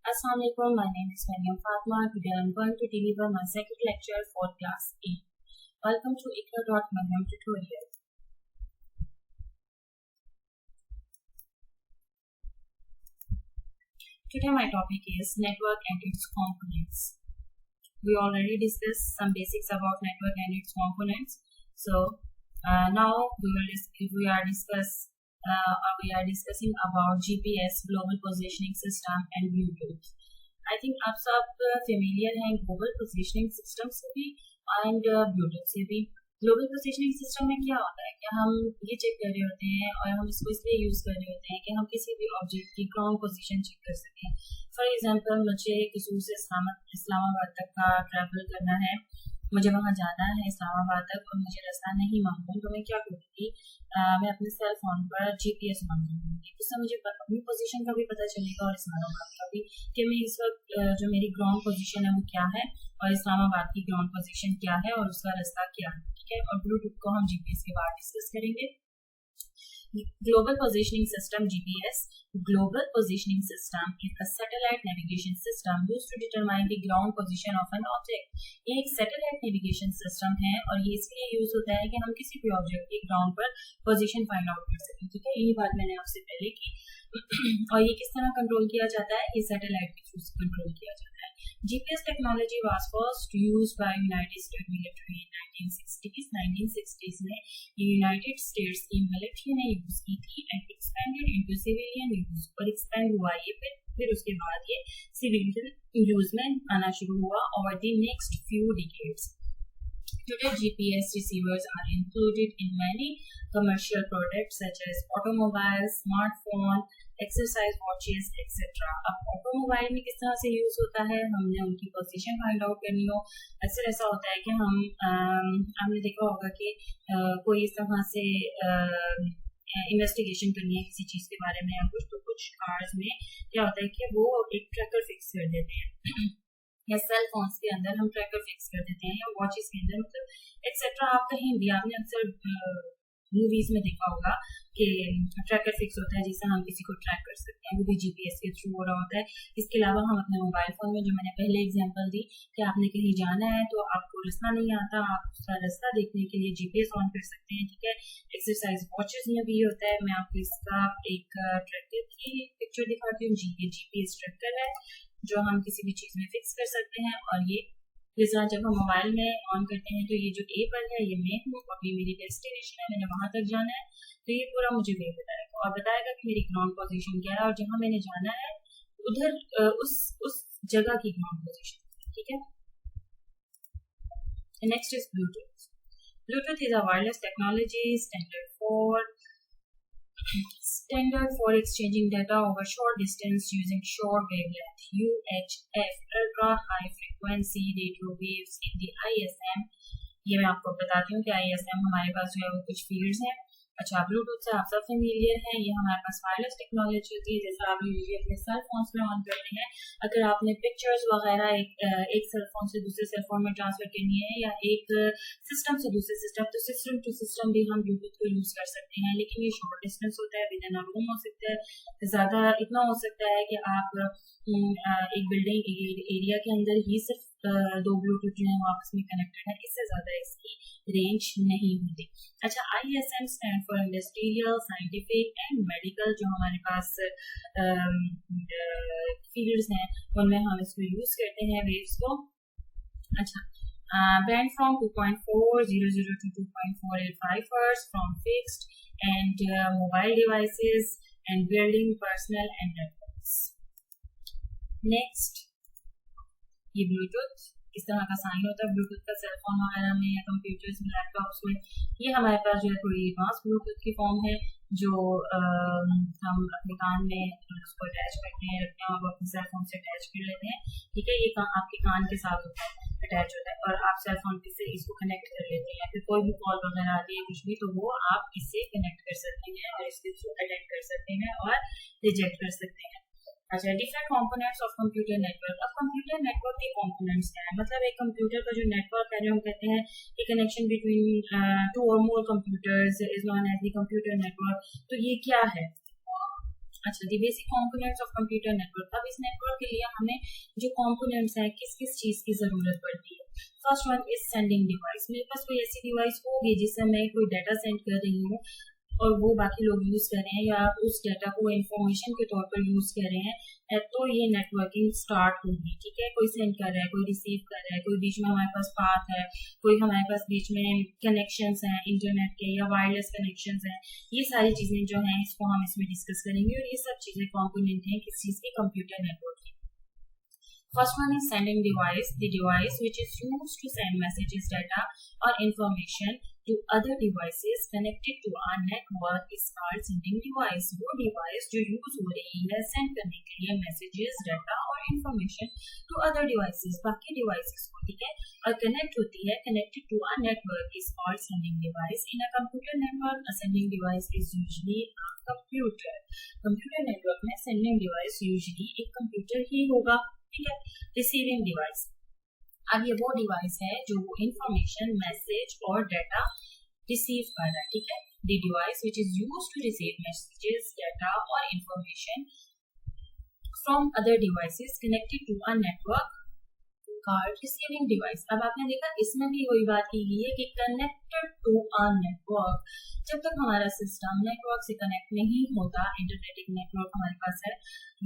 Assalamualaikum, my name is Fatima. Today I am going to deliver my second lecture for class 8. Welcome to Marriam tutorial. Today my topic is network and its components. We already discussed some basics about network and its components. So now we are discussing about GPS, global positioning system and Bluetooth. I think आप सब familiar हैं global positioning system से भी and Bluetooth से भी. Global positioning system में क्या होता है कि हम ये चेक कर रहे होते हैं और हम इसको इसलिए यूज कर रहे होते हैं कि हम किसी भी ऑब्जेक्ट की ग्राउंड पोजीशन चेक कर सकें. फॉर एग्जांपल मुझे किसी से इस्लामाबाद तक का ट्रैवल करना है, मुझे वहाँ जाना है इस्लामाबाद तक और मुझे रास्ता नहीं मालूम, तो मैं क्या करूँगी, मैं अपने सेल फोन पर GPS ऑन करूँगी. इससे मुझे अपनी पोजीशन का भी पता चलेगा और इस्लामाबाद का भी कि मैं इस वक्त जो मेरी ग्राउंड पोजीशन है वो क्या है और इस्लामाबाद की ग्राउंड पोजीशन क्या है और उसका रास्ता क्या है. ठीक है, और ब्लूटूथ को हम GPS के बाद डिस्कस करेंगे. Global Positioning System (GPS). Global Positioning System is a satellite navigation system used to determine the ground position of an object. ये एक सैटेलाइट नेविगेशन सिस्टम है और ये इसलिए यूज होता है कि हम किसी भी ऑब्जेक्ट की ग्राउंड पर पोजीशन फाइंड आउट कर सकें. ठीक है, यही बात मैंने आपसे पहले की. और ये किस तरह कंट्रोल किया जाता है, ये सैटेलाइट के थ्रू कंट्रोल किया जाता है. GPS technology was first used by United States military in 1960s. 1960s में यूनाइटेड स्टेट्स की मिलिट्री ने यूज की थी and expanded into civilian use. और एक्सपेंड हुआ ये फिर उसके बाद ये सिविलियन यूज में आना शुरू हुआ over the next few decades. Today, GPS receivers are included in many commercial products such as automobiles, smartphone, exercise watches, etc. अब ऑटोमोबाइल में किस तरह से यूज होता है, हमने उनकी पोजीशन फाइंड आउट करनी हो. अक्सर ऐसा होता है कि हमने देखा होगा कि कोई इस तरह से इन्वेस्टिगेशन करनी है किसी चीज के बारे में या कुछ कार्स में क्या होता है कि वो एक ट्रैकर फिक्स कर देते हैं या सेल फोन्स के अंदर हम ट्रैकर फिक्स कर देते हैं या वॉचेस के अंदर, मतलब एक्सेट्रा. आप कहीं भी आपने अक्सर मूवीज में देखा होगा कि ट्रैकर फिक्स होता है जिससे हम किसी को ट्रैक कर सकते हैं, वो भी GPS के थ्रू हो रहा होता है. इसके अलावा हम अपने मोबाइल फोन में, जो मैंने पहले एग्जांपल दी कि आपने कहीं जाना है तो आपको रास्ता नहीं आता, आप उसका रास्ता देखने के लिए GPS ऑन कर सकते हैं. ठीक है, एक्सरसाइज वॉचेस में भी होता है. मैं आपको इसका एक ट्रैकर की पिक्चर दिखाती हूँ. ये GPS ट्रैकर है जो हम किसी भी चीज में फिक्स कर सकते हैं. और ये जैसा जब हम मोबाइल में ऑन करते हैं तो ये जो ए पर है ये मैं हूँ और ये मेरी डेस्टिनेशन है, मैंने वहां तक जाना है, तो ये पूरा मुझे वे बताएगा और बताएगा कि मेरी ग्राउंड पोजीशन क्या है और जहां मैंने जाना है उधर उस जगह की ग्राउंड पोजीशन. ठीक है, next is Bluetooth. Bluetooth is a wireless technology standard for exchanging data over short distance using short wavelength UHF ultra high frequency radio waves in the ISM. ये मैं आपको बताती हूँ कि ISM हमारे पास जो है वो कुछ फील्ड्स हैं. अच्छा, ब्लूटूथ से आप सब फेमिलियर हैं. ये हमारे पास वायरलेस टेक्नोलॉजी होती है, जैसे आप यूजुअली अपने सेल फोन्स में ऑन करते हैं. अगर आपने पिक्चर्स वगैरह एक सेल फोन से दूसरे सेल फोन में ट्रांसफर करनी है या एक सिस्टम से दूसरे सिस्टम, तो सिस्टम टू सिस्टम भी हम ब्लूटूथ को यूज कर सकते हैं. लेकिन ये शॉर्ट डिस्टेंस होता है, विद इन अ रूम हो सकता है, ज्यादा इतना हो सकता है कि आप एक बिल्डिंग एरिया के अंदर ही सिर्फ दो ब्लूटूथ जो है आपस में कनेक्टेड है, इससे ज्यादा इसकी रेंज नहीं होती. अच्छा, ISM stand for industrial, scientific and medical. जो हमारे पास फील्ड्स हैं उनमें हम इसको यूज करते हैं वेव्स को. अच्छा, banned from 2.400 to 2.485 Hz from fixed and mobile devices and building personal and networks. Next, ये ब्लूटूथ इस तरह का साइन होता है ब्लूटूथ का सेल फोन वगैरह में या कंप्यूटर्स में, लैपटॉप्स में. ये हमारे पास जो है थोड़ी एडवांस ब्लूटूथ की फॉर्म है जो हम अपने कान में उसको अटैच करते हैं, रखते हैं और अपने सेल फोन से अटैच कर लेते हैं. ठीक है, ये आपके कान के साथ होता है, अटैच होता है और आप सेल फोन से इसको कनेक्ट कर लेते हैं. फिर कोई भी कॉल वगैरह आती है कुछ भी तो वो आप इससे कनेक्ट कर सकते हैं और इसके थ्रू अटेंड कर सकते हैं और रिजेक्ट कर सकते हैं. अच्छा, different components of computer network. अब कंप्यूटर नेटवर्क के कंपोनेंट्स क्या है, मतलब एक कंप्यूटर का जो नेटवर्क है जो हम कहते हैं कि connection between two or more computers is known as the computer network. तो ये क्या है, अच्छा, the basic components of computer network. अब इस नेटवर्क के लिए हमें जो कंपोनेंट्स हैं किस किस चीज की जरूरत पड़ती है। First one is sending device. मेरे पास कोई ऐसी डिवाइस होगी जिससे मैं कोई डाटा सेंड कर रही हूँ और वो बाकी लोग यूज कर रहे हैं या उस डाटा को इंफॉर्मेशन के तौर पर यूज कर रहे हैं, तो ये नेटवर्किंग स्टार्ट होगी। ठीक है, कोई सेंड कर रहा है, कोई रिसीव कर रहा है, कोई बीच में हमारे पास पाथ है, कोई हमारे पास बीच में कनेक्शंस हैं इंटरनेट के या वायरलेस कनेक्शंस हैं। ये सारी चीजें जो हैं इसको हम इसमें डिस्कस करेंगे और ये सब चीजें कॉम्पोनेंट हैं किस चीज की, कंप्यूटर नेटवर्क की। First one is sending device. The device which is used to send messages, data or information to other devices connected to our network is called sending device. वो device जो use हो रही है send करने के लिए messages, data और information to other devices, बाकी devices को, ठीक है, और connect होती है, connected to our network is called sending device. In a computer network, a sending device is usually a computer. Computer network में sending device usually एक computer ही होगा, ठीक है। रिसीविंग डिवाइस, अब ये वो डिवाइस है जो वो इंफॉर्मेशन, मैसेज और डाटा रिसीव कर रहा है, ठीक है। The device which is used to receive messages, data और information from other devices connected to a network called receiving device. अब आपने देखा इसमें भी वही बात की गई है कि कनेक्टेड टू अ नेटवर्क। जब तक हमारा सिस्टम नेटवर्क से कनेक्ट नहीं होता, इंटरनेट नेटवर्क हमारे पास है,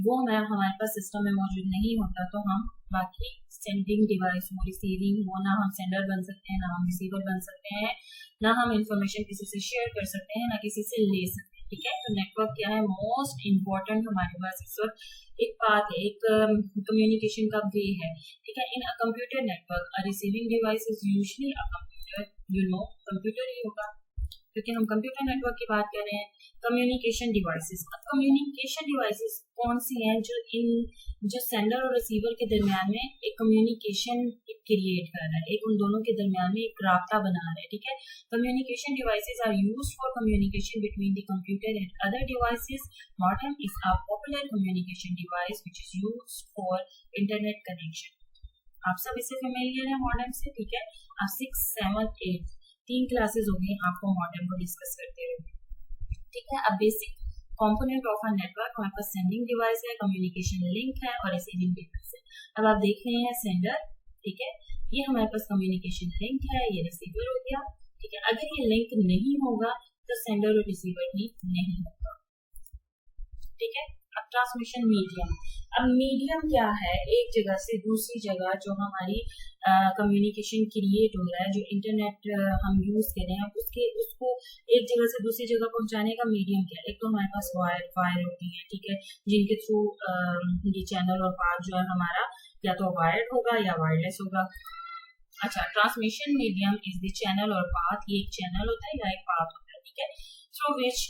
वो हमारे पास सिस्टम में मौजूद नहीं होता, तो हम बाकी सेंडिंग डिवाइस हो, रिसीविंग हो, ना हम सेंडर बन सकते हैं, ना हम रिसीवर बन सकते हैं, ना हम इंफॉर्मेशन किसी से शेयर कर सकते हैं, ना किसी से ले सकते हैं, ठीक है। तो नेटवर्क क्या है, मोस्ट इम्पोर्टेंट हमारे पास इस वक्त एक बात है, एक कम्युनिकेशन का वे है, ठीक है। In a computer network a receiving device is usually a computer, computer ही होगा क्योंकि हम कंप्यूटर नेटवर्क की बात कर रहे हैं। कम्युनिकेशन डिवाइसेस, अब कम्युनिकेशन डिवाइसेस कौन सी हैं जो सेंडर और रिसीवर के दरमियान में एक कम्युनिकेशन क्रिएट कर रहा है, एक उन दोनों के दरमियान में एक राब्ता बना रहा है, ठीक है। Communication devices are used for communication between the computer and other devices. Modem is a popular communication device which is used for internet connection. आप सब इससे फेमिलियर है मॉडेम से, ठीक है। अब 6, 7, 8 3 क्लासेस हो गई आपको मॉडेम को डिस्कस करते हुए, ठीक है। अब basic component of a network, हमारे पास सेंडिंग डिवाइस है, कम्युनिकेशन लिंक है और रिसीविंग डिवाइस है। अब आप देख रहे हैं सेंडर, ठीक है, ये हमारे पास कम्युनिकेशन लिंक है, ये रिसीवर हो गया, ठीक है। अगर ये लिंक नहीं होगा तो सेंडर और रिसीवर ही नहीं होगा, ठीक है। अब ट्रांसमिशन मीडियम, अब मीडियम क्या है, एक जगह से दूसरी जगह जो हमारी कम्युनिकेशन क्रिएट हो रहा है, जो इंटरनेट हम यूज कर रहे हैं उसको एक जगह से दूसरी जगह पहुंचाने का मीडियम क्या है। एक तो हमारे पास वायर होती है, ठीक है, जिनके थ्रू ये चैनल और पाथ जो है हमारा या तो वायर्ड होगा या वायरलेस होगा। अच्छा, transmission medium is the channel और पाथ, ये एक चैनल होता है या एक पाथ होता है, ठीक है, through which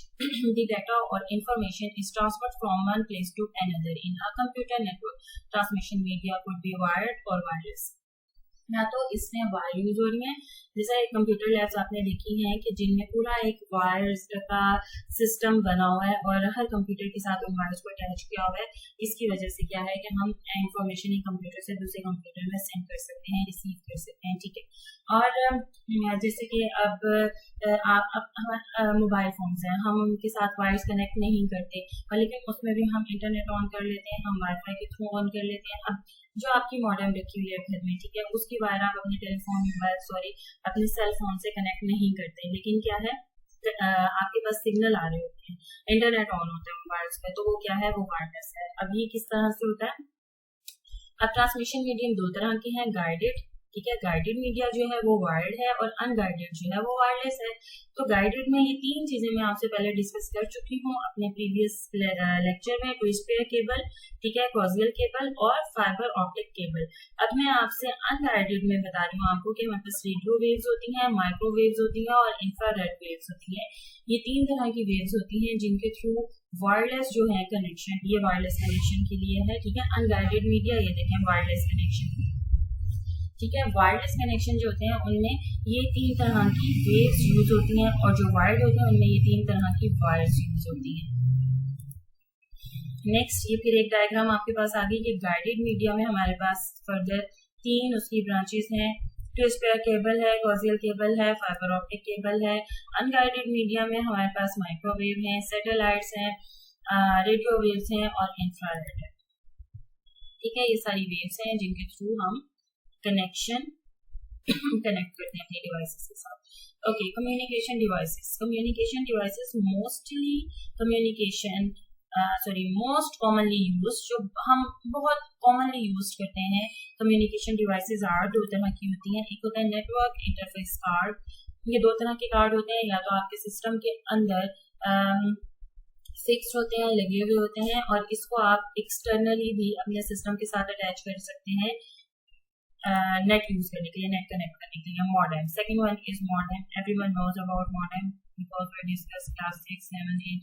the data or information is transferred from one place to another in a computer network. Transmission media could be wired or wireless. ना तो इसमें वायर यूज हो रही है, जैसा एक कंप्यूटर लैब्स आपने देखी हैं कि जिनमें पूरा एक वायर्स का सिस्टम बना हुआ है और हर कंप्यूटर के साथ उन वायर्स को अटैच किया हुआ है। इसकी वजह से क्या है कि हम इंफॉर्मेशन एक कंप्यूटर से दूसरे कंप्यूटर में सेंड कर सकते हैं, रिसीव कर सकते हैं, ठीक है। और जैसे कि अब मोबाइल फोन्स हैं, हम उनके साथ वायर्स कनेक्ट नहीं करते, लेकिन उसमें भी हम इंटरनेट ऑन कर लेते हैं, हम वाईफाई के थ्रू ऑन कर लेते हैं। अब जो आपकी मॉडेम रखी हुई है घर में, ठीक है, उसकी वायर आप अपने अपने सेल फोन से कनेक्ट नहीं करते, लेकिन क्या है आपके पास सिग्नल आ रहे होते हैं, इंटरनेट ऑन होता है मोबाइल्स पे, तो वो क्या है, वो वायरलेस है। अब ये किस तरह से होता है। अब ट्रांसमिशन मीडियम दो तरह के हैं, गाइडेड, ठीक है, गाइडेड मीडिया जो है वो वायर्ड है और अनगाइडेड जो है वो वायरलेस है। तो गाइडेड में ये 3 चीजें मैं आपसे पहले डिस्कस कर चुकी हूँ अपने प्रीवियस लेक्चर में, ट्विस्ट पेयर केबल, ठीक है, कोएक्सियल केबल और फाइबर ऑप्टिक केबल। अब मैं आपसे अनगाइडेड में बता रही हूँ आपको कि हमारे पास रेडियो वेव्स होती हैं, माइक्रोवेव्स होती हैं और इंफ्रारेड वेव्स होती हैं। ये 3 तरह की वेव्स होती हैं जिनके थ्रू वायरलेस जो है कनेक्शन, ये वायरलेस कनेक्शन के लिए है, ठीक है। अनगाइडेड मीडिया, ये देखें वायरलेस कनेक्शन, ठीक है। वायरलेस कनेक्शन जो होते हैं उनमें ये 3 तरह की वेव्स यूज होती हैं और जो वायर्ड होते हैं उनमें ये 3 तरह की वायर्स यूज होती हैं। नेक्स्ट, ये फिर एक डायग्राम आपके पास आ गई कि गाइडेड मीडिया में हमारे पास फर्दर 3 उसकी ब्रांचेस हैं, ट्विस्ट पेयर केबल है, कोएक्सियल केबल है, फाइबर ऑप्टिक केबल है। अनगाइडेड मीडिया में हमारे पास माइक्रोवेव है, सैटेलाइट्स हैं, रेडियो वेव्स हैं और इंफ्रारेड है। ठीक है, ये सारी वेव्स हैं जिनके थ्रू हम कनेक्शन कनेक्ट करते हैं अपने डिवाइसेस के साथ। Okay, communication devices mostly communication most commonly use, जो हम बहुत कॉमनली यूज करते हैं कम्युनिकेशन डिवाइसेस आर दो तरह की होती हैं। एक होता है नेटवर्क इंटरफेस कार्ड। ये दो तरह के कार्ड होते हैं, या तो आपके सिस्टम के अंदर फिक्स होते हैं, लगे हुए होते हैं, और इसको आप एक्सटर्नली भी अपने सिस्टम के साथ अटैच कर सकते हैं नेट यूज करने के लिए, नेट कनेक्ट करने के लिए। Modem, second one is modem. Everyone knows about modem because we discuss class 6, 7, 8।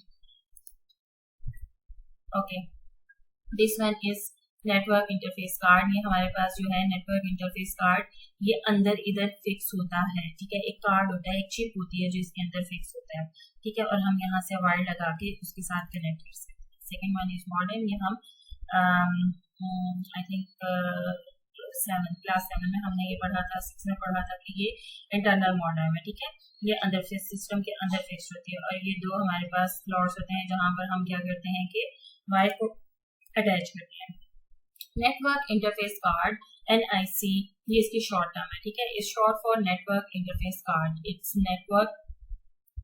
Okay, this one is network interface card. ये हमारे पास जो है नेटवर्क इंटरफेस कार्ड, ये अंदर इधर फिक्स होता है। ठीक है, एक कार्ड होता है, एक चिप होती है जो इसके अंदर फिक्स होता है। ठीक है, और हम यहाँ से वायर लगा के उसके साथ कनेक्ट कर सकते हैं। Second one is modem. ये हम आई थिंक क्लास 7 में हमने ये पढ़ा था, 6 में पढ़ा था कि ये इंटरनल मॉडेम है। ठीक है, ये अंदर से सिस्टम के अंदर फिक्स होती है, और ये दो हमारे पास स्लॉट्स होते हैं जहां पर हम क्या करते हैं कि वायर को अटैच करते हैं। नेटवर्क इंटरफेस कार्ड, NIC, ये इसकी शॉर्ट टर्म है। ठीक है, is short for network interface card. It's network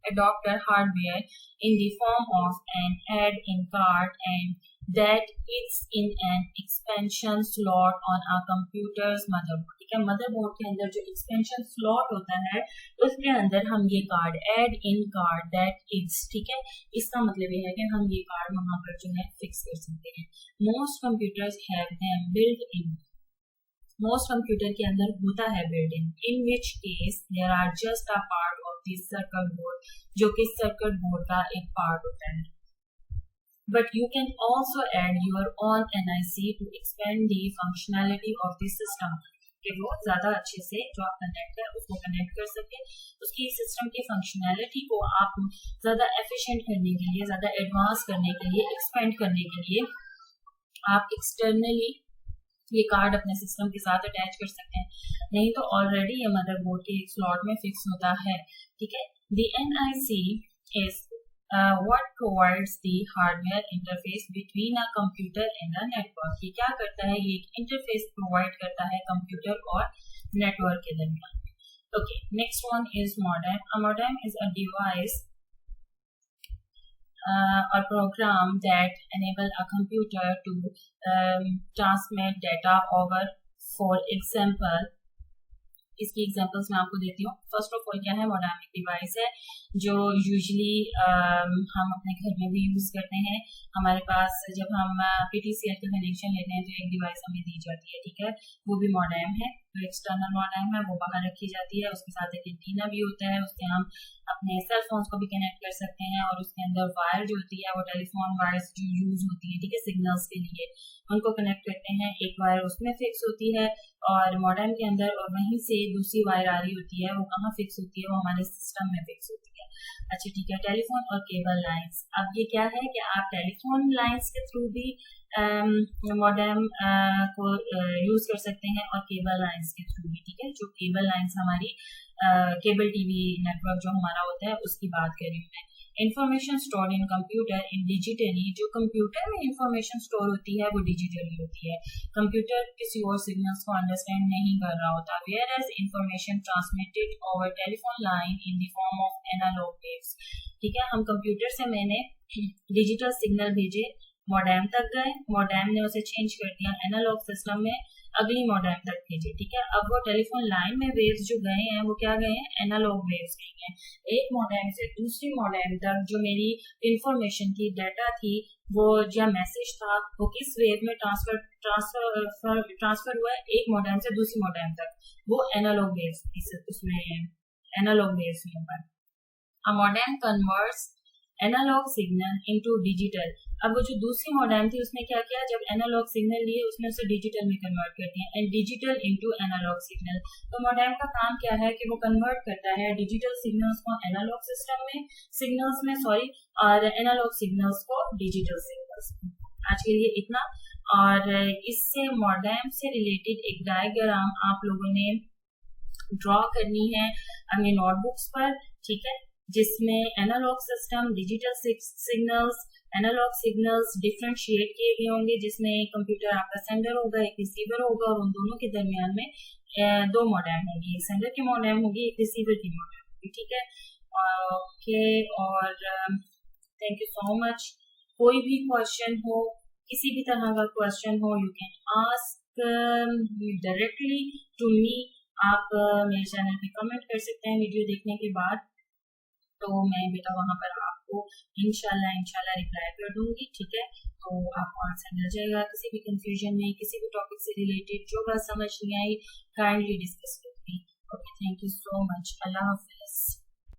adapter hardware in the form of an add-in card, and that it's in an expansion slot on a computer's motherboard. ठीक है, motherboard के अंदर जो expansion slot होता है उसके अंदर हम ये card add in card that is, ठीक है, इसका मतलब ये है कि हम ये कार्ड वहां पर जो है फिक्स कर सकते हैं। Most computers have them built in. Most computer के अंदर होता है built in which case there are just a part of this circuit board, जो कि सर्किट बोर्ड का एक पार्ट होता है। But you can also add your own NIC to expand the functionality of the system, कि वो ज्यादा अच्छे से जो आप कनेक्ट है उसको कनेक्ट कर सके, उसकी सिस्टम की फंक्शनैलिटी को आप ज्यादा एफिशिएंट करने के लिए, ज्यादा एडवांस करने के लिए, एक्सपेंड करने के लिए आप एक्सटर्नली ये कार्ड अपने सिस्टम के साथ अटैच कर सकते हैं, नहीं तो ऑलरेडी ये मदरबोर्ड के एक स्लॉट में फिक्स होता है। ठीक है, the NIC is what provides the hardware interface between a computer and a network। ये क्या करता है, ये एक इंटरफेस प्रोवाइड करता है कंप्यूटर और नेटवर्क के दरमियान। Okay, next one is modem. A modem is a device or program that enable a computer to transmit data over, for example, इसकी एग्जांपल्स मैं आपको देती हूँ। फर्स्ट ऑफ ऑल क्या है, मॉडेम एक डिवाइस है जो यूजुअली हम अपने घर में भी यूज करते हैं। हमारे पास जब हम PTCL का कनेक्शन लेते हैं तो एक डिवाइस हमें दी जाती है। ठीक है, वो भी मॉडेम है, तो एक्सटर्नल मॉडेम है, वो बाहर रखी जाती है। उसके साथ एक एंटीना भी होता है, उससे हम अपने सेल फोन्स को भी कनेक्ट कर सकते हैं, और उसके अंदर वायर जो होती है वो टेलीफोन वायर्स जो यूज होती है, ठीक है, सिग्नल्स के लिए, उनको कनेक्ट करते हैं। एक वायर उसमें फिक्स होती है और मॉडेम के अंदर, और वहीं से दूसरी वायर आ रही होती है, वो कहाँ फिक्स होती है, वो हमारे सिस्टम में फिक्स होती है। अच्छा, ठीक है, टेलीफोन और केबल लाइंस। अब ये क्या है कि आप टेलीफोन लाइंस के थ्रू भी मॉडेम को यूज कर सकते हैं, और केबल लाइंस के थ्रू भी। ठीक है, जो केबल लाइंस हमारी केबल टीवी नेटवर्क जो हमारा होता है उसकी बात कर रही हूँ मैं। Information store in computer in digitally, जो कंप्यूटर में इंफॉर्मेशन स्टोर होती है वो डिजिटली होती है। कंप्यूटर किसी और सिग्नल्स को अंडरस्टैंड नहीं कर रहा होता। Whereas information transmitted over telephone line in the form of analog waves. ठीक है, हम कंप्यूटर से मैंने डिजिटल सिग्नल भेजे, मॉडेम तक गए, मॉडेम ने उसे चेंज कर दिया एनालॉग सिस्टम में, अगली मॉडेम तक भेजे। ठीक है, अब वो टेलीफोन लाइन में वेव्स जो गए हैं वो क्या गए हैं, एनालॉग वेव्स गई हैं। एक मॉडेम से दूसरी मॉडेम तक जो मेरी इंफॉर्मेशन थी, डाटा थी, वो या मैसेज था, वो किस वेव में ट्रांसफर हुआ है, एक मॉडेम से दूसरी मॉडेम तक, वो एनालॉग वेव्स, उसमें एनालॉग वेव्स में होगा। A modem converts analog signal into digital. अब वो जो दूसरी मॉडेम थी उसने क्या किया, जब एनालॉग सिग्नल लिए उसने उसे डिजिटल में कन्वर्ट कर दिया, and digital into analog signal. तो मॉडेम का काम क्या है कि वो कन्वर्ट करता है डिजिटल सिग्नल्स को एनालॉग सिग्नल्स में और एनालॉग सिग्नल्स को डिजिटल सिग्नल्स में। आज के लिए इतना, और इससे मॉडेम से रिलेटेड एक डायग्राम आप लोगों ने ड्रॉ करनी है अपने नोटबुक्स पर। ठीक है, जिसमें analog system, digital signals, analog signals differentiate किए गए होंगे, जिसमें एक कंप्यूटर आपका सेंडर होगा, एक रिसीवर होगा, और उन दोनों के दरमियान में दो मॉडेम होगी, एक सेंडर की मॉडेम होगी, एक रिसीवर की मॉडेम होगी, ठीक है। ओके, और थैंक यू सो मच। कोई भी क्वेश्चन हो, किसी भी तरह का क्वेश्चन हो, you can ask directly to me. आप मेरे चैनल पे कमेंट कर सकते हैं वीडियो देखने के बाद, तो मैं बेटा वहां पर आपको इंशाल्लाह रिप्लाई कर दूंगी, ठीक है। तो आपको आंसर मिल जाएगा। किसी भी कंफ्यूजन में, किसी भी टॉपिक से रिलेटेड जो बात समझ नहीं आई, kindly discuss with me. Okay, thank you so much. अल्लाह हाफिज।